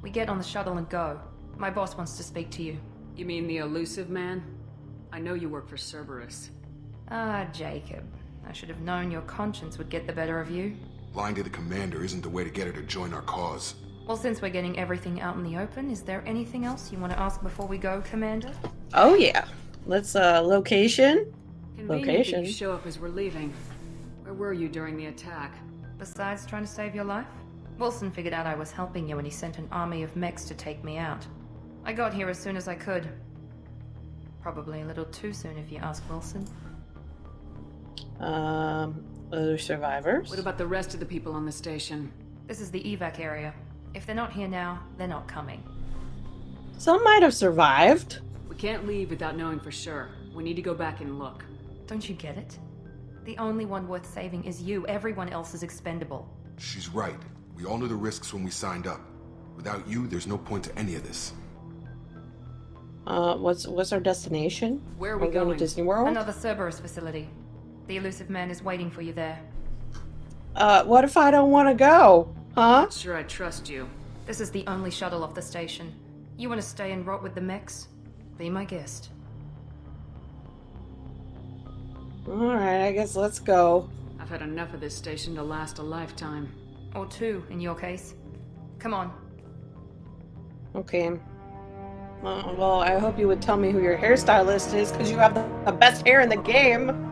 We get on the shuttle and go. My boss wants to speak to you. You mean the elusive man? I know you work for Cerberus. Ah, Jacob. I should have known your conscience would get the better of you. Lying to the commander isn't the way to get her to join our cause. Well, since we're getting everything out in the open, is there anything else you want to ask before we go, Commander? Oh yeah. Let's location. Convenient that you show up as we're leaving. Where were you during the attack? Besides trying to save your life, Wilson figured out I was helping you and he sent an army of mechs to take me out. I got here as soon as I could. Probably a little too soon if you ask Wilson. Other survivors? What about the rest of the people on the station? This is the evac area. If they're not here now, they're not coming. Some might have survived. We can't leave without knowing for sure. We need to go back and look. Don't you get it? The only one worth saving is you. Everyone else is expendable. She's right. We all knew the risks when we signed up. Without you, there's no point to any of this. What's our destination? Where are we going to Disney World? Another Cerberus facility. The elusive man is waiting for you there. What if I don't want to go? Huh? Not sure I trust you. This is the only shuttle off the station. You want to stay and rot with the mechs? Be my guest. Alright, I guess let's go. I've had enough of this station to last a lifetime. Or two, in your case. Come on. Okay. Well, I hope you would tell me who your hairstylist is, because you have the best hair in the game.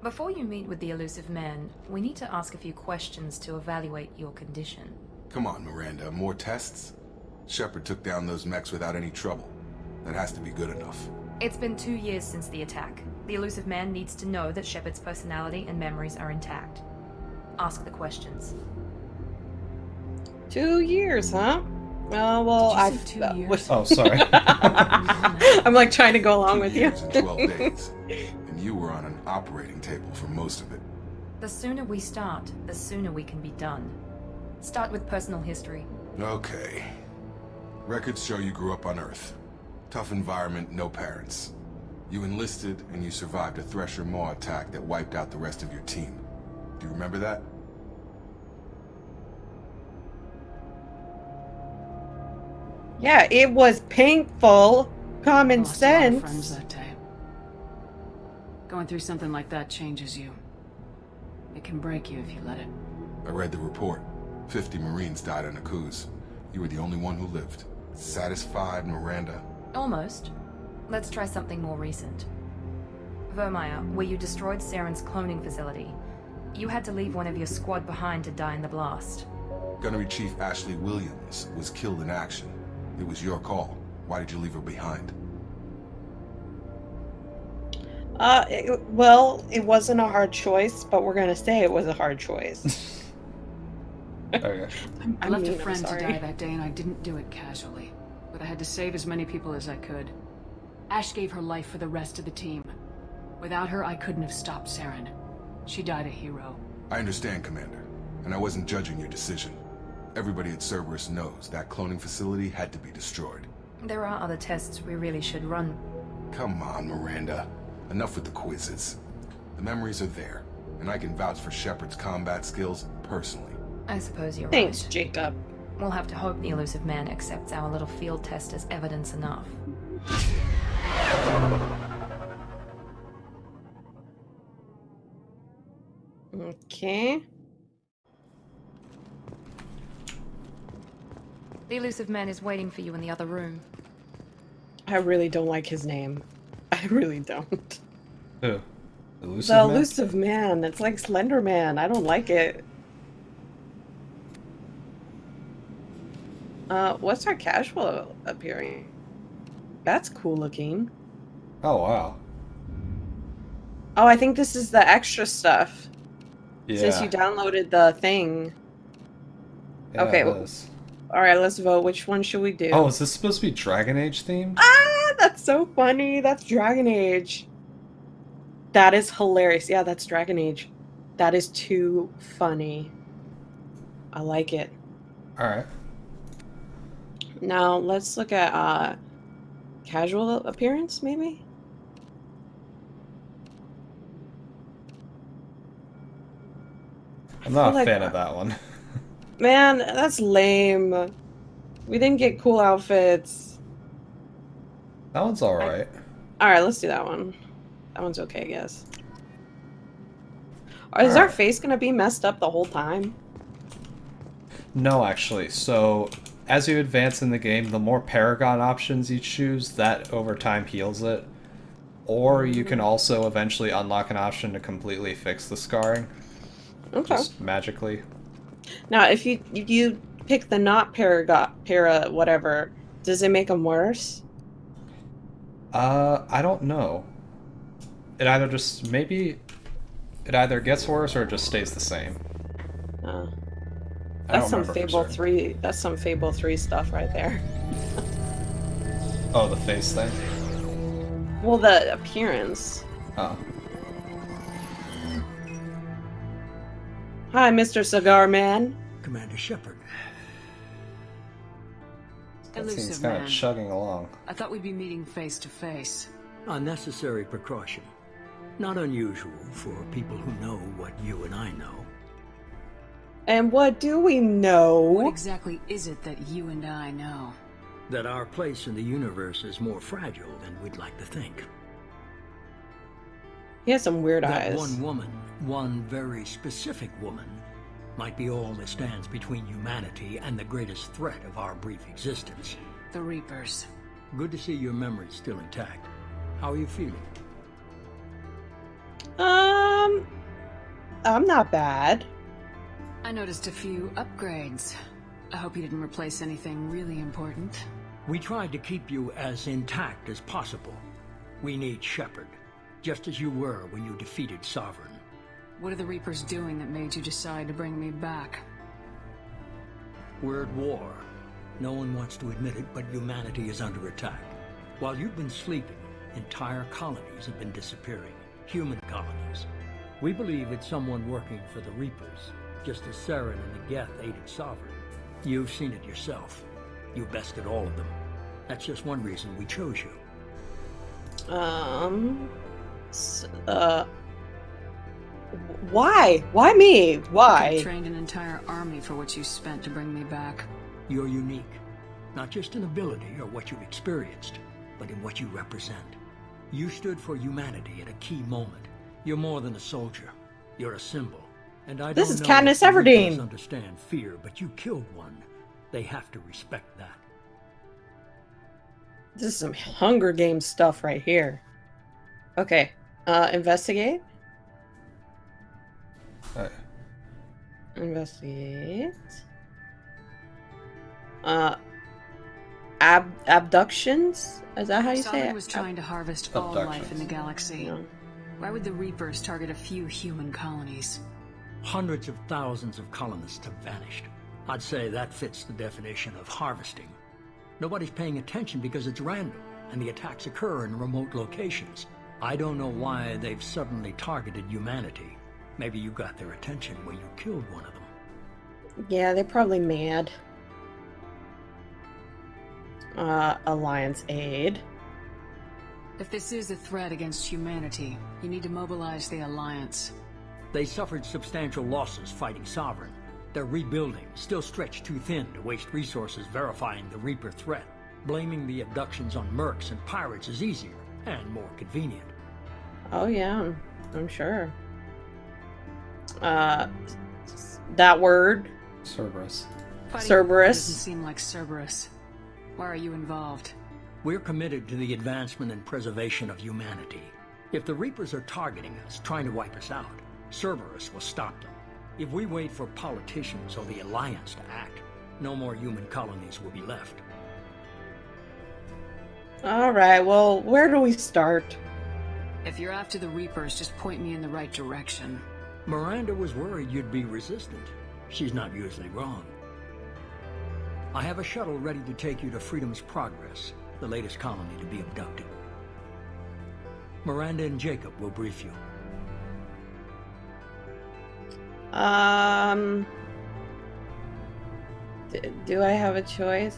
Before you meet with the elusive man, we need to ask a few questions to evaluate your condition. Come on, Miranda, more tests? Shepard took down those mechs without any trouble. That has to be good enough. It's been 2 years since the attack. The elusive man needs to know that Shepard's personality and memories are intact. Ask the questions. 2 years, huh? Well, I've... 2 years? Oh, sorry. I'm like trying to go along with you. 2 years and 12 days. And you were on an operating table for most of it. The sooner we start, the sooner we can be done. Start with personal history. Okay. Records show you grew up on Earth. Tough environment, no parents. You enlisted, and you survived a Thresher Maw attack that wiped out the rest of your team. Do you remember that? Yeah, it was painful. Common I lost a lot of sense. friends that day. Going through something like that changes you. It can break you if you let it. I read the report. 50 Marines died on a cruise. You were the only one who lived. Satisfied, Miranda? Almost. Let's try something more recent. Vermeer, where you destroyed Saren's cloning facility. You had to leave one of your squad behind to die in the blast. Gunnery Chief Ashley Williams was killed in action. It was your call. Why did you leave her behind? Well, it wasn't a hard choice, but we're gonna say it was a hard choice. Okay. I left a friend to die that day, and I didn't do it casually. But I had to save as many people as I could. Ash gave her life for the rest of the team. Without her, I couldn't have stopped Saren. She died a hero. I understand, Commander, and I wasn't judging your decision. Everybody at Cerberus knows that cloning facility had to be destroyed. There are other tests we really should run. Come on, Miranda. Enough with the quizzes. The memories are there, and I can vouch for Shepard's combat skills personally. I suppose you're Thanks, right. Jacob. We'll have to hope the elusive man accepts our little field test as evidence enough. Okay. The elusive man is waiting for you in the other room. I really don't like his name. I really don't. Who? Elusive The man? elusive man. It's like Slender Man. I don't like it. What's our casual appearing? That's cool looking. Oh, wow. Oh, I think this is the extra stuff. Yeah. Since you downloaded the thing. Yeah, Okay. it is. Alright, let's vote. Which one should we do? Oh, is this supposed to be Dragon Age themed? Ah, that's so funny. That's Dragon Age. That is hilarious. Yeah, that's Dragon Age. That is too funny. I like it. Alright. Now, let's look at casual appearance, maybe? I'm not feel a like- fan of that one. Man, that's lame. We didn't get cool outfits. That one's alright. Alright, let's do that one. That one's okay, I guess. Is our face gonna be messed up the whole time? No, actually. So, as you advance in the game, the more Paragon options you choose, that over time heals it. Or you can also eventually unlock an option to completely fix the scarring. Okay. Just magically. Now, if you pick the not para whatever, does it make them worse? I don't know. It either just maybe it either gets worse or it just stays the same. That's some Fable 3. That's some Fable 3 stuff right there. Oh, the face thing? Well, the appearance. Oh. Hi, Mr. Cigar Man. Commander Shepard. That seems Elusive kind man. of chugging along. I thought we'd be meeting face to face. Unnecessary precaution. Not unusual for people who know what you and I know. And what do we know? What exactly is it that you and I know? That our place in the universe is more fragile than we'd like to think. He has some weird That eyes. one woman, one very specific woman, might be all that stands between humanity and the greatest threat of our brief existence. The Reapers. Good to see your memory's still intact. How are you feeling? I'm not bad. I noticed a few upgrades. I hope you didn't replace anything really important. We tried to keep you as intact as possible. We need Shepard, just as you were when you defeated Sovereign. What are the Reapers doing that made you decide to bring me back? We're at war. No one wants to admit it, but humanity is under attack. While you've been sleeping, entire colonies have been disappearing. Human colonies. We believe it's someone working for the Reapers, just as Saren and the Geth aided Sovereign. You've seen it yourself. You bested all of them. That's just one reason we chose you. Why? Why me? You could Why? have trained an entire army for what you spent to bring me back. You're unique. Not just in ability or what you've experienced, but in what you represent. You stood for humanity at a key moment. You're more than a soldier. You're a symbol. And I This don't is know Katniss if the Reapers Everdeen. understand fear, but you killed one. They have to respect that. This is some Hunger Games stuff right here. Okay. Investigate. Investigate. Abductions? Is that how you say Sovereign it? was trying to harvest all life in the galaxy. Why would the Reapers target a few human colonies? Hundreds of thousands of colonists have vanished. I'd say that fits the definition of harvesting. Nobody's paying attention because it's random, and the attacks occur in remote locations. I don't know why they've suddenly targeted humanity. Maybe you got their attention when you killed one of them. Yeah, they're probably mad. Alliance aid. If this is a threat against humanity, you need to mobilize the Alliance. They suffered substantial losses fighting Sovereign. They're rebuilding, still stretched too thin to waste resources verifying the Reaper threat. Blaming the abductions on mercs and pirates is easier and more convenient. Oh yeah, I'm sure. That word. Cerberus. Fighting Cerberus. doesn't seem like Cerberus. Why are you involved? We're committed to the advancement and preservation of humanity. If the Reapers are targeting us, trying to wipe us out, Cerberus will stop them. If we wait for politicians or the Alliance to act, no more human colonies will be left. Alright, well, where do we start? If you're after the Reapers, just point me in the right direction. Miranda was worried you'd be resistant. She's not usually wrong. I have a shuttle ready to take you to Freedom's Progress, the latest colony to be abducted. Miranda and Jacob will brief you. Do I have a choice?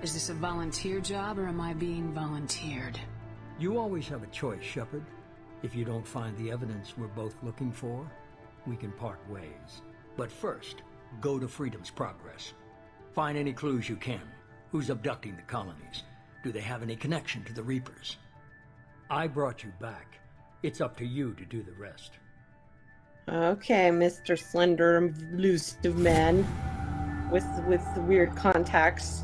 Is this a volunteer job or am I being volunteered? You always have a choice, Shepard. If you don't find the evidence we're both looking for, we can part ways. But first, go to Freedom's Progress. Find any clues you can. Who's abducting the colonies? Do they have any connection to the Reapers? I brought you back. It's up to you to do the rest. Okay, Mr. Slender and elusive man with the weird contacts.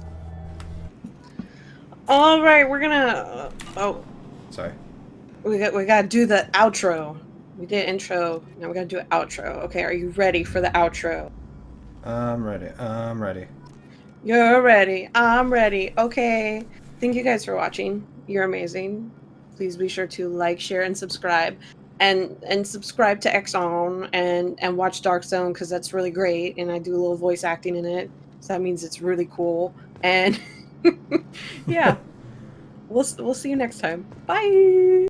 All right, we're gonna. Oh, Sorry. we gotta do the outro. We did intro. Now we gotta do an outro. Okay, are you ready for the outro? I'm ready. I'm ready. You're ready. I'm ready. Okay. Thank you guys for watching. You're amazing. Please be sure to like, share, and subscribe. And subscribe to X-0n and watch Dark Zone because that's really great. And I do a little voice acting in it. So that means it's really cool. And yeah. We'll see you next time. Bye.